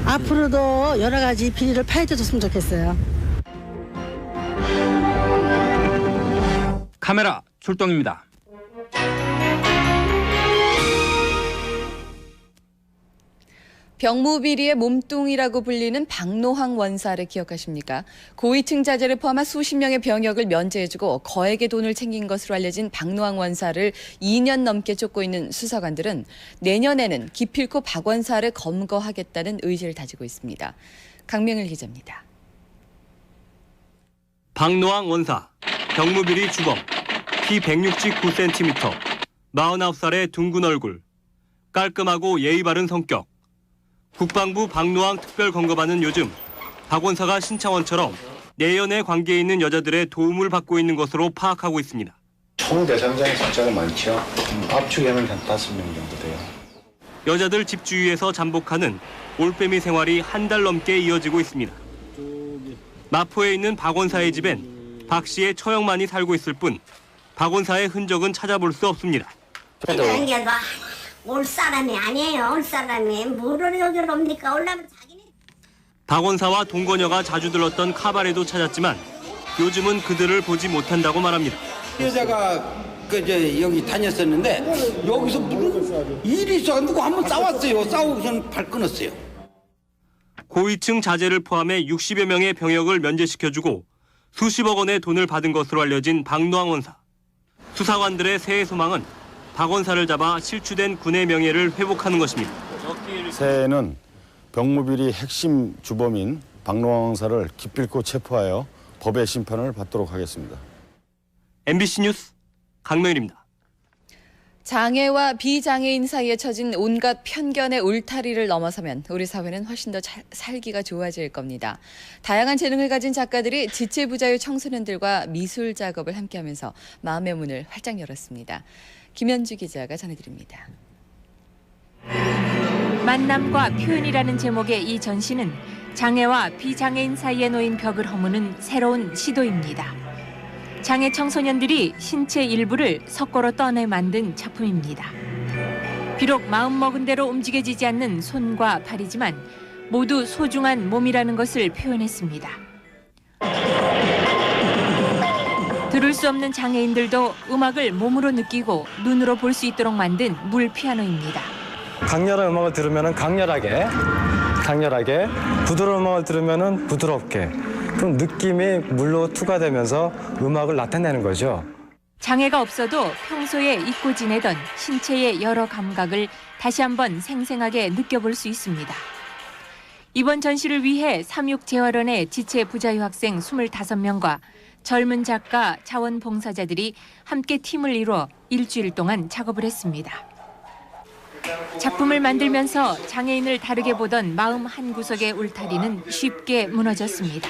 앞으로도 여러 가지 비리를 파헤쳐줬으면 좋겠어요. 카메라 출동입니다. 병무비리의 몸뚱이라고 불리는 박노항 원사를 기억하십니까? 고위층 자제를 포함한 수십 명의 병역을 면제해주고 거액의 돈을 챙긴 것으로 알려진 박노항 원사를 2년 넘게 쫓고 있는 수사관들은 내년에는 기필코 박 원사를 검거하겠다는 의지를 다지고 있습니다. 강명일 기자입니다. 박노항 원사, 병무비리 주범, 키 169cm, 49살의 둥근 얼굴, 깔끔하고 예의 바른 성격. 국방부 박노항 특별검거반은 요즘 박 원사가 신창원처럼 내연의 관계에 있는 여자들의 도움을 받고 있는 것으로 파악하고 있습니다. 총 대상자의 숫자가 많죠. 압축에는 한 5명 정도 돼요. 여자들 집주위에서 잠복하는 올빼미 생활이 한 달 넘게 이어지고 있습니다. 마포에 있는 박원사의 집엔 박 씨의 처형만이 살고 있을 뿐 박원사의 흔적은 찾아볼 수 없습니다. 그런 게 올 사람이 아니에요. 올 사람이 뭐를 여기로 옵니까? 올라면 자기네. 박원사와 동거녀가 자주 들렀던 카바레도 찾았지만 요즘은 그들을 보지 못한다고 말합니다. 여자가 이제 여기 다녔었는데 여기서 무슨 일이 있어가지고 한번 싸웠어요. 싸우고선 발 끊었어요. 고위층 자제를 포함해 60여 명의 병역을 면제시켜주고 수십억 원의 돈을 받은 것으로 알려진 박노항 원사. 수사관들의 새해 소망은 박 원사를 잡아 실추된 군의 명예를 회복하는 것입니다. 새해에는 병무비리 핵심 주범인 박노항 원사를 기필코 체포하여 법의 심판을 받도록 하겠습니다. MBC 뉴스 강명일입니다. 장애와 비장애인 사이에 처진 온갖 편견의 울타리를 넘어서면 우리 사회는 훨씬 더 살기가 좋아질 겁니다. 다양한 재능을 가진 작가들이 지체부자유 청소년들과 미술 작업을 함께하면서 마음의 문을 활짝 열었습니다. 김현주 기자가 전해드립니다. 만남과 표현이라는 제목의 이 전시는 장애와 비장애인 사이에 놓인 벽을 허무는 새로운 시도입니다. 장애 청소년들이 신체 일부를 석고로 떠내 만든 작품입니다. 비록 마음먹은 대로 움직여지지 않는 손과 발이지만 모두 소중한 몸이라는 것을 표현했습니다. 들을 수 없는 장애인들도 음악을 몸으로 느끼고 눈으로 볼 수 있도록 만든 물 피아노입니다. 강렬한 음악을 들으면 강렬하게, 부드러운 음악을 들으면 부드럽게, 그럼 느낌이 물로 투과되면서 음악을 나타내는 거죠. 장애가 없어도 평소에 잊고 지내던 신체의 여러 감각을 다시 한번 생생하게 느껴볼 수 있습니다. 이번 전시를 위해 삼육재활원의 지체 부자유 학생 25명과 젊은 작가, 자원봉사자들이 함께 팀을 이루어 일주일 동안 작업을 했습니다. 작품을 만들면서 장애인을 다르게 보던 마음 한구석의 울타리는 쉽게 무너졌습니다.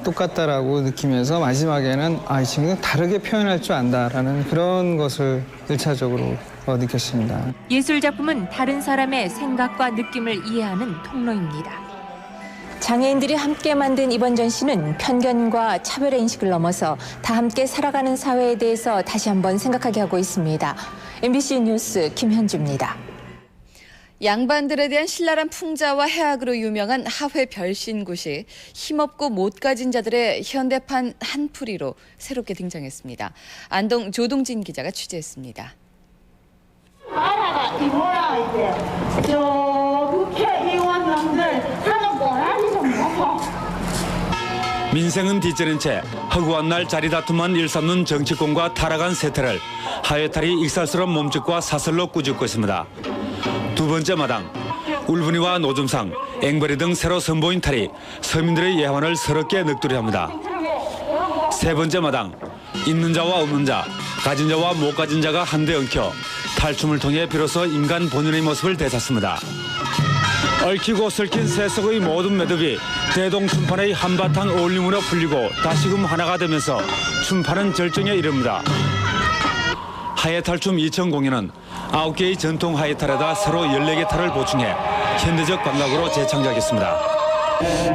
똑같다라고 느끼면서 마지막에는 이 친구는 다르게 표현할 줄 안다라는 그런 것을 1차적으로 느꼈습니다. 예술 작품은 다른 사람의 생각과 느낌을 이해하는 통로입니다. 장애인들이 함께 만든 이번 전시는 편견과 차별의 인식을 넘어서 다 함께 살아가는 사회에 대해서 다시 한번 생각하게 하고 있습니다. MBC 뉴스 김현주입니다. 양반들에 대한 신랄한 풍자와 해악으로 유명한 하회 별신굿이 힘없고 못 가진 자들의 현대판 한풀이로 새롭게 등장했습니다. 안동 조동진 기자가 취재했습니다. 나라가 이 뭐야 이제 저 국회의원님들 하는 뭐라니 좀 보고. 민생은 뒤처진 채 허구한 날 자리 다툼만 일삼는 정치권과 타락한 세태를 하회탈이 익살스러운 몸짓과 사설로 꾸짖고 있습니다. 두 번째 마당, 울분이와 노점상, 앵벌이 등 새로 선보인 탈이 서민들의 예환을 서럽게 넋두리합니다. 세 번째 마당, 있는 자와 없는 자, 가진 자와 못 가진 자가 한데 엉켜 탈춤을 통해 비로소 인간 본연의 모습을 되찾습니다. 얽히고 설킨 세속의 모든 매듭이 대동춤판의 한바탕 어울림으로 풀리고 다시금 하나가 되면서 춤판은 절정에 이릅니다. 하회탈춤 2000 공연은 9개의 전통 하회탈에다 새로 14개 탈을 보충해 현대적 감각으로 재창작했습니다.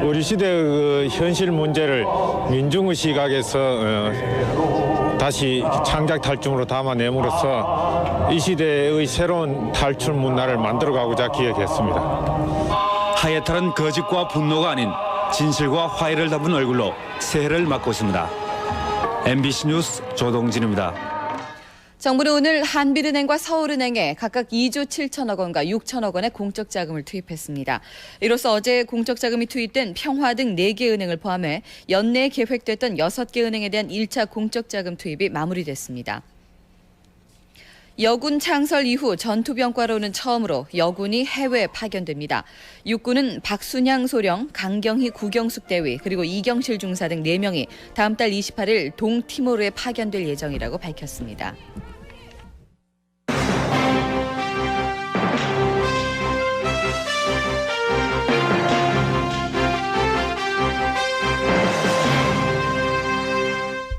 우리 시대의 그 현실 문제를 민중의 시각에서 다시 창작 탈춤으로 담아냄으로써 이 시대의 새로운 탈출 문화를 만들어가고자 기획했습니다. 하회탈은 거짓과 분노가 아닌 진실과 화해를 담은 얼굴로 새해를 맞고 있습니다. MBC 뉴스 조동진입니다. 정부는 오늘 한빛은행과 서울은행에 각각 2조 7천억 원과 6천억 원의 공적 자금을 투입했습니다. 이로써 어제 공적 자금이 투입된 평화 등 4개 은행을 포함해 연내에 계획됐던 6개 은행에 대한 1차 공적 자금 투입이 마무리됐습니다. 여군 창설 이후 전투병과로는 처음으로 여군이 해외에 파견됩니다. 육군은 박순향 소령, 강경희 구경숙 대위, 그리고 이경실 중사 등 4명이 다음 달 28일 동티모르에 파견될 예정이라고 밝혔습니다.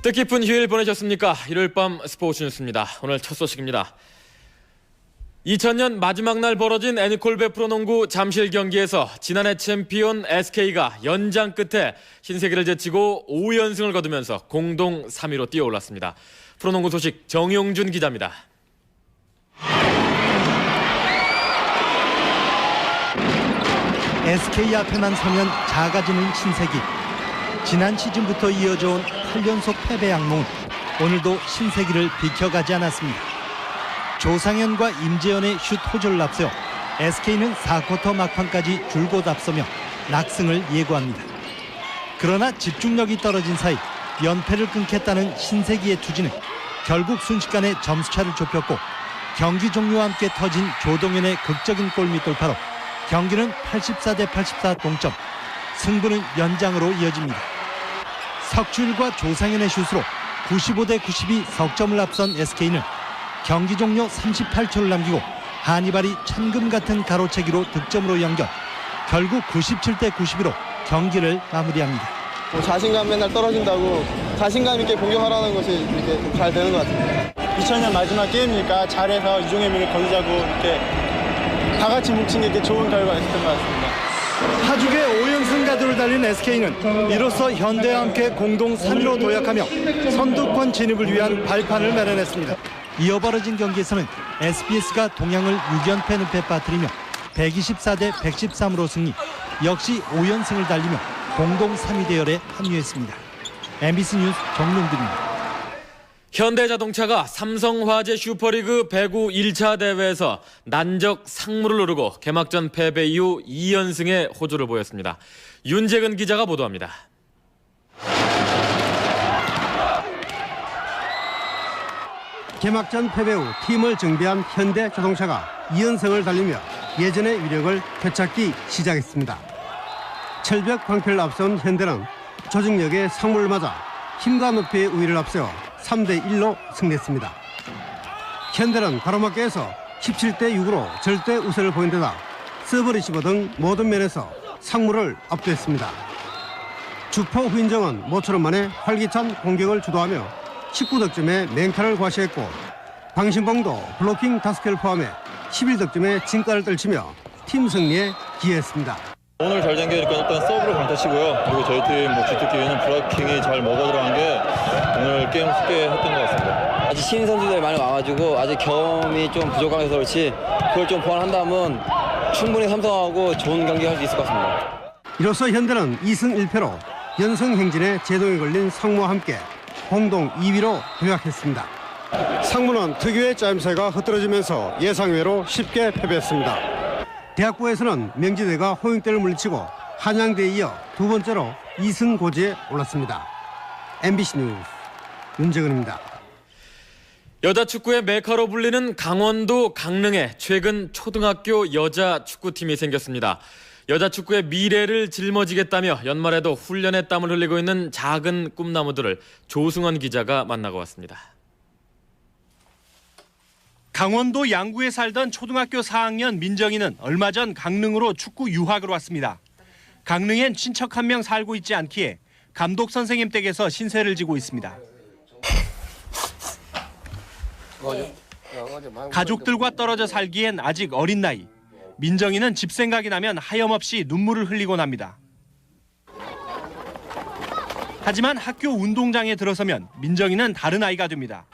뜻깊은 휴일 보내셨습니까? 일요일 밤 스포츠 뉴스입니다. 오늘 첫 소식입니다. 2000년 마지막 날 벌어진 애니콜베 프로농구 잠실 경기에서 지난해 챔피언 SK가 연장 끝에 신세계를 제치고 5연승을 거두면서 공동 3위로 뛰어올랐습니다. 프로농구 소식 정용준 기자입니다. SK 앞에만 서면 작아지는 신세기. 지난 시즌부터 이어져온 8연속 패배 악몽은 오늘도 신세기를 비켜가지 않았습니다. 조상현과 임재현의 슛 호조를 앞세워 SK는 4쿼터 막판까지 줄곧 앞서며 낙승을 예고합니다. 그러나 집중력이 떨어진 사이 연패를 끊겠다는 신세기의 투지는 결국 순식간에 점수차를 좁혔고 경기 종료와 함께 터진 조동현의 극적인 골밑 돌파로 경기는 84대 84 동점, 승부는 연장으로 이어집니다. 석주일과 조상현의 슛으로 95대 92 석점을 앞선 SK는 경기 종료 38초를 남기고 하니발이 천금 같은 가로채기로 득점으로 연결, 결국 97대 92로 경기를 마무리합니다. 자신감 맨날 떨어진다고 자신감 있게 공격하라는 것이 이렇게 좀 잘 되는 것 같습니다. 2000년 마지막 게임이니까 잘해서 이종의 미를 거두자고 이렇게 다 같이 뭉친 게 이렇게 좋은 결과가 있었던 것 같습니다. 하죽의 5연승 가도를 달린 SK는 이로써 현대와 함께 공동 3위로 도약하며 선두권 진입을 위한 발판을 마련했습니다. 이어 벌어진 경기에서는 SBS가 동양을 6연패 늪에 빠뜨리며 124대 113으로 승리, 역시 5연승을 달리며 공동 3위 대열에 합류했습니다. MBC 뉴스 정용준입니다. 현대자동차가 삼성화재 슈퍼리그 배구 1차 대회에서 난적 상무를 누르고 개막전 패배 이후 2연승의 호조를 보였습니다. 윤재근 기자가 보도합니다. 개막전 패배 후 팀을 정비한 현대자동차가 2연승을 달리며 예전의 위력을 되찾기 시작했습니다. 철벽 광패를 앞선 현대는 조직력의 상무를 맞아 힘과 높이의 우위를 앞세워 3대1로 승리했습니다. 현대는 가로막기에서 17대 6으로 절대 우세를 보인 데다 서브 리시버 등 모든 면에서 상무를 압도했습니다. 주포 후인정은 모처럼 만에 활기찬 공격을 주도하며 19득점에 맹타를 과시했고 방신봉도 블로킹 5개를 포함해 11득점에 진가를 떨치며 팀 승리에 기여했습니다. 오늘 잘 된 게 일단 서브를 강타치고요. 그리고 저희 팀 주특기에는 블로킹이 잘 먹어 들어간 게 오늘 게임 쉽게 했던 것 같습니다. 아직 신인 선수들이 많이 와가지고 아직 경험이 좀 부족해서 그렇지 그걸 좀 보완한다면 충분히 삼성하고 좋은 경기 할 수 있을 것 같습니다. 이로써 현대는 2승 1패로 연승 행진에 제동이 걸린 상무와 함께 공동 2위로 도약했습니다. 상무는 특유의 짜임새가 흐트러지면서 예상외로 쉽게 패배했습니다. 대학부에서는 명지대가 호용대를 물리치고 한양대에 이어 두 번째로 2승 고지에 올랐습니다. MBC 뉴스 윤재근입니다. 여자 축구의 메카로 불리는 강원도 강릉에 최근 초등학교 여자 축구팀이 생겼습니다. 여자 축구의 미래를 짊어지겠다며 연말에도 훈련에 땀을 흘리고 있는 작은 꿈나무들을 조승원 기자가 만나고 왔습니다. 강원도 양구에 살던 초등학교 4학년 민정이는 얼마 전 강릉으로 축구 유학을 왔습니다. 강릉엔 친척 한 명 살고 있지 않기에 감독 선생님 댁에서 신세를 지고 있습니다. 가족들과 떨어져 살기엔 아직 어린 나이. 민정이는 집 생각이 나면 하염없이 눈물을 흘리곤 합니다. 하지만 학교 운동장에 들어서면 민정이는 다른 아이가 됩니다.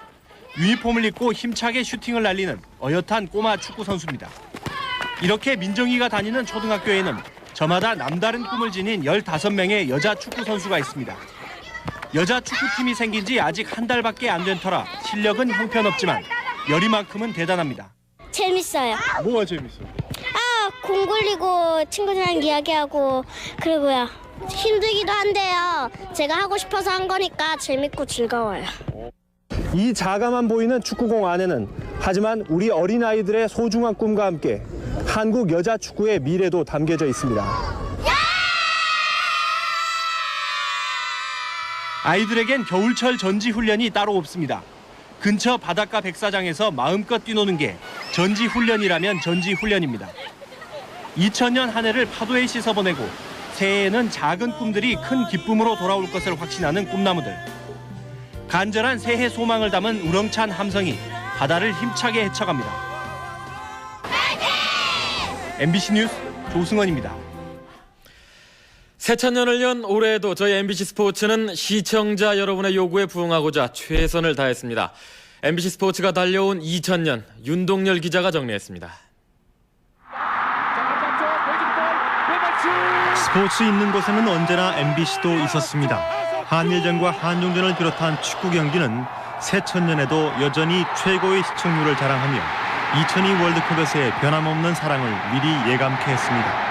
유니폼을 입고 힘차게 슈팅을 날리는 어엿한 꼬마 축구 선수입니다. 이렇게 민정이가 다니는 초등학교에는 저마다 남다른 꿈을 지닌 15명의 여자 축구 선수가 있습니다. 여자 축구팀이 생긴 지 아직 한 달밖에 안 된 터라 실력은 형편없지만 열의만큼은 대단합니다. 재밌어요. 뭐가 재밌어요? 공 굴리고 친구들이랑 이야기하고 그리고요. 힘들기도 한데요. 제가 하고 싶어서 한 거니까 재밌고 즐거워요. 이 자가만 보이는 축구공 안에는 하지만 우리 어린아이들의 소중한 꿈과 함께 한국 여자 축구의 미래도 담겨져 있습니다. 아이들에겐 겨울철 전지훈련이 따로 없습니다. 근처 바닷가 백사장에서 마음껏 뛰노는 게 전지훈련이라면 전지훈련입니다. 2000년 한 해를 파도에 씻어보내고 새해에는 작은 꿈들이 큰 기쁨으로 돌아올 것을 확신하는 꿈나무들. 간절한 새해 소망을 담은 우렁찬 함성이 바다를 힘차게 헤쳐갑니다. MBC 뉴스 조승원입니다. 새천년을 연 올해에도 저희 MBC 스포츠는 시청자 여러분의 요구에 부응하고자 최선을 다했습니다. MBC 스포츠가 달려온 2000년 윤동열 기자가 정리했습니다. 스포츠 있는 곳에는 언제나 MBC도 있었습니다. 한일전과 한중전을 비롯한 축구 경기는 새천년에도 여전히 최고의 시청률을 자랑하며 2002 월드컵에서의 변함없는 사랑을 미리 예감케 했습니다.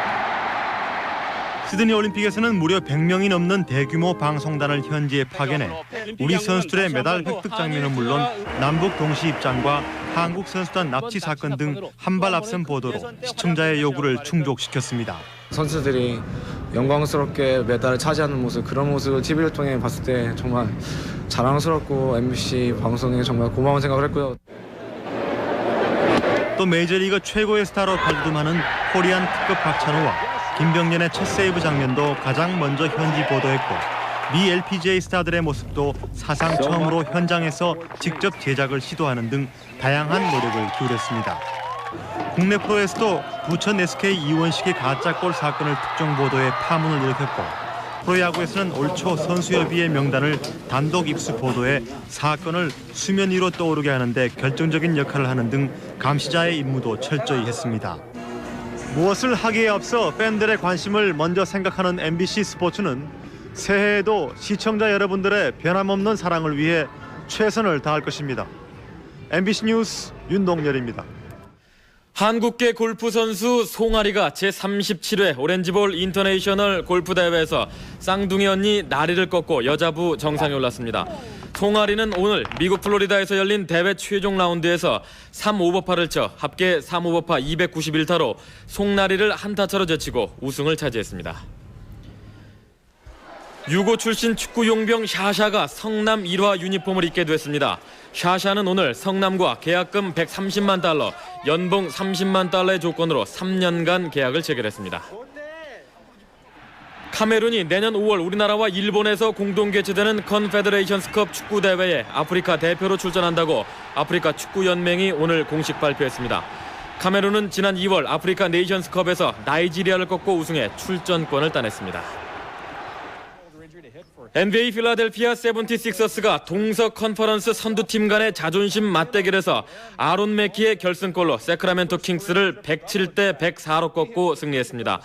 시드니 올림픽에서는 무려 100명이 넘는 대규모 방송단을 현지에 파견해 우리 선수들의 메달 획득 장면은 물론 남북 동시 입장과 한국 선수단 납치 사건 등 한 발 앞선 보도로 시청자의 요구를 충족시켰습니다. 선수들이 영광스럽게 메달을 차지하는 모습, 그런 모습을 TV를 통해 봤을 때 정말 자랑스럽고 MBC 방송에 정말 고마운 생각을 했고요. 또 메이저리그 최고의 스타로 발돋움하는 코리안 특급 박찬호와 김병년의 첫 세이브 장면도 가장 먼저 현지 보도했고 미 LPGA 스타들의 모습도 사상 처음으로 현장에서 직접 제작을 시도하는 등 다양한 노력을 기울였습니다. 국내 프로에서도 부천 SK 이원식의 가짜골 사건을 특정 보도해 파문을 일으켰고 프로야구에서는 올 초 선수협의회 명단을 단독 입수 보도해 사건을 수면 위로 떠오르게 하는데 결정적인 역할을 하는 등 감시자의 임무도 철저히 했습니다. 무엇을 하기에 앞서 팬들의 관심을 먼저 생각하는 MBC 스포츠는 새해에도 시청자 여러분들의 변함없는 사랑을 위해 최선을 다할 것입니다. MBC 뉴스 윤동열입니다. 한국계 골프 선수 송아리가 제37회 오렌지볼 인터내셔널 골프 대회에서 쌍둥이 언니 나리를 꺾고 여자부 정상에 올랐습니다. 송아리는 오늘 미국 플로리다에서 열린 대회 최종 라운드에서 3오버파를 쳐 합계 3오버파 291타로 송나리를 한타차로 제치고 우승을 차지했습니다. 유고 출신 축구 용병 샤샤가 성남 1화 유니폼을 입게 됐습니다. 샤샤는 오늘 성남과 계약금 130만 달러, 연봉 30만 달러의 조건으로 3년간 계약을 체결했습니다. 카메룬이 내년 5월 우리나라와 일본에서 공동 개최되는 컨페더레이션스컵 축구 대회에 아프리카 대표로 출전한다고 아프리카 축구 연맹이 오늘 공식 발표했습니다. 카메룬은 지난 2월 아프리카 네이션스컵에서 나이지리아를 꺾고 우승해 출전권을 따냈습니다. NBA 필라델피아 세븐티식서스가 동서 컨퍼런스 선두팀 간의 자존심 맞대결에서 아론 맥키의 결승골로 세크라멘토 킹스를 107대 104로 꺾고 승리했습니다.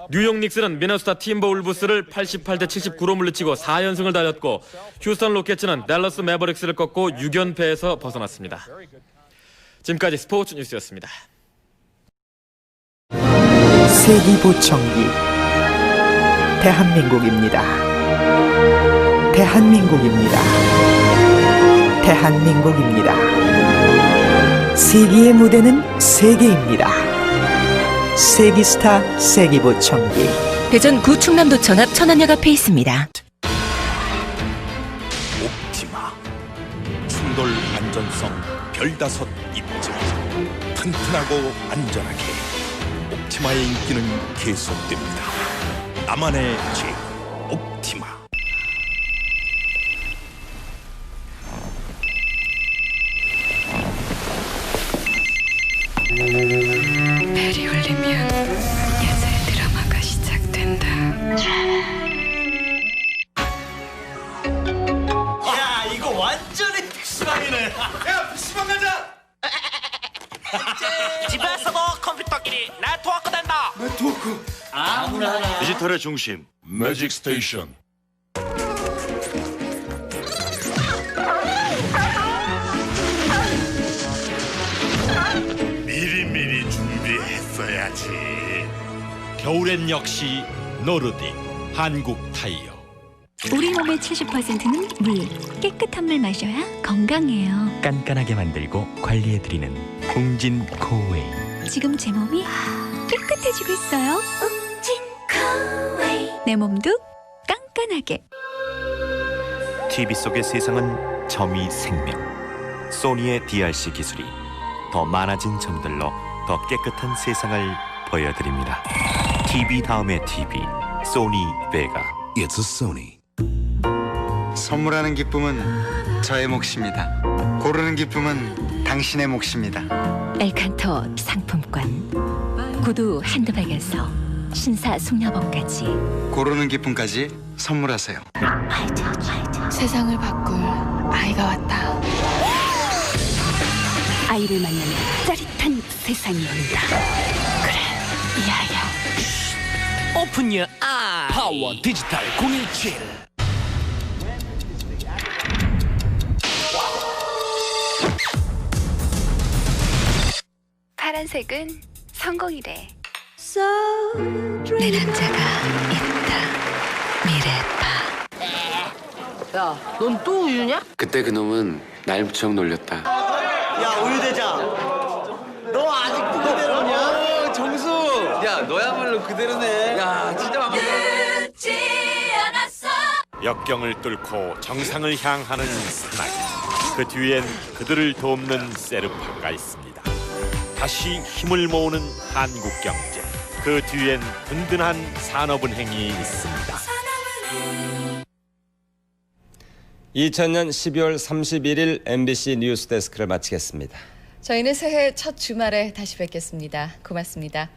뉴욕 닉스는 미네소타 팀버울브스를 88대 79로 물리치고 4연승을 달렸고 휴스턴 로켓츠는 댈러스 매버릭스를 꺾고 6연패에서 벗어났습니다. 지금까지 스포츠 뉴스였습니다. 세기보청기 대한민국입니다. 대한민국입니다. 대한민국입니다. 세기의 무대는 세계입니다. 세기스타 세기보청기. 대전 구충남도청 앞 천안역 앞에 있습니다. 옵티마. 충돌 안전성 별다섯 입증. 튼튼하고 안전하게. 옵티마의 인기는 계속됩니다. 나만의 최고 옵티마. 벨이 울리면 예술 드라마가 시작된다. 야, 이거 완전히 PC방이네. 야, PC방 가자. 집에서도 컴퓨터끼리 네트워크 된다. 네트워크 아무나 하나. 디지털의 중심 매직 스테이션. 미리미리 준비했어야지. 겨울엔 역시 노르딕 한국 타이어. 우리 몸의 70%는 물. 깨끗한 물 마셔야 건강해요. 깐깐하게 만들고 관리해드리는 웅진 코웨이. 지금 제 몸이 깨끗해지고 있어요. 웅진 코웨이. 내 몸도 깐깐하게. TV 속의 세상은 점이 생명. 소니의 DRC 기술이 더 많아진 점들로 더 깨끗한 세상을 보여드립니다. TV 다음의 TV, 소니 베가. It's a Sony. 선물하는 기쁨은 저의 몫입니다. 고르는 기쁨은 당신의 몫입니다. 엘칸토 상품권, 구두 핸드백에서 신사숙녀봉까지 고르는 기쁨까지 선물하세요. 세상을 바꿀 아이가 왔다. 아이를 만나면 짜릿한 세상이 온다. 그래, 이 아이야. 오픈 유 아 파워 디지털 017. 파란색은 성공이래. 내 남자가 있다. 미래파. 야, 넌 또 우유냐? 그때 그놈은 날 무척 놀렸다. 야 우유대장, 너 아직도 그대로냐? 정수! 야, 너야말로 그대로네. 야, 진짜 늦지 않았어. 역경을 뚫고 정상을 향하는 사나이. 그 뒤엔 그들을 돕는 세르파가 있습니다. 다시 힘을 모으는 한국 경제. 그 뒤엔 든든한 산업은행이 있습니다. 2000년 12월 31일 MBC 뉴스데스크를 마치겠습니다. 저희는 새해 첫 주말에 다시 뵙겠습니다. 고맙습니다.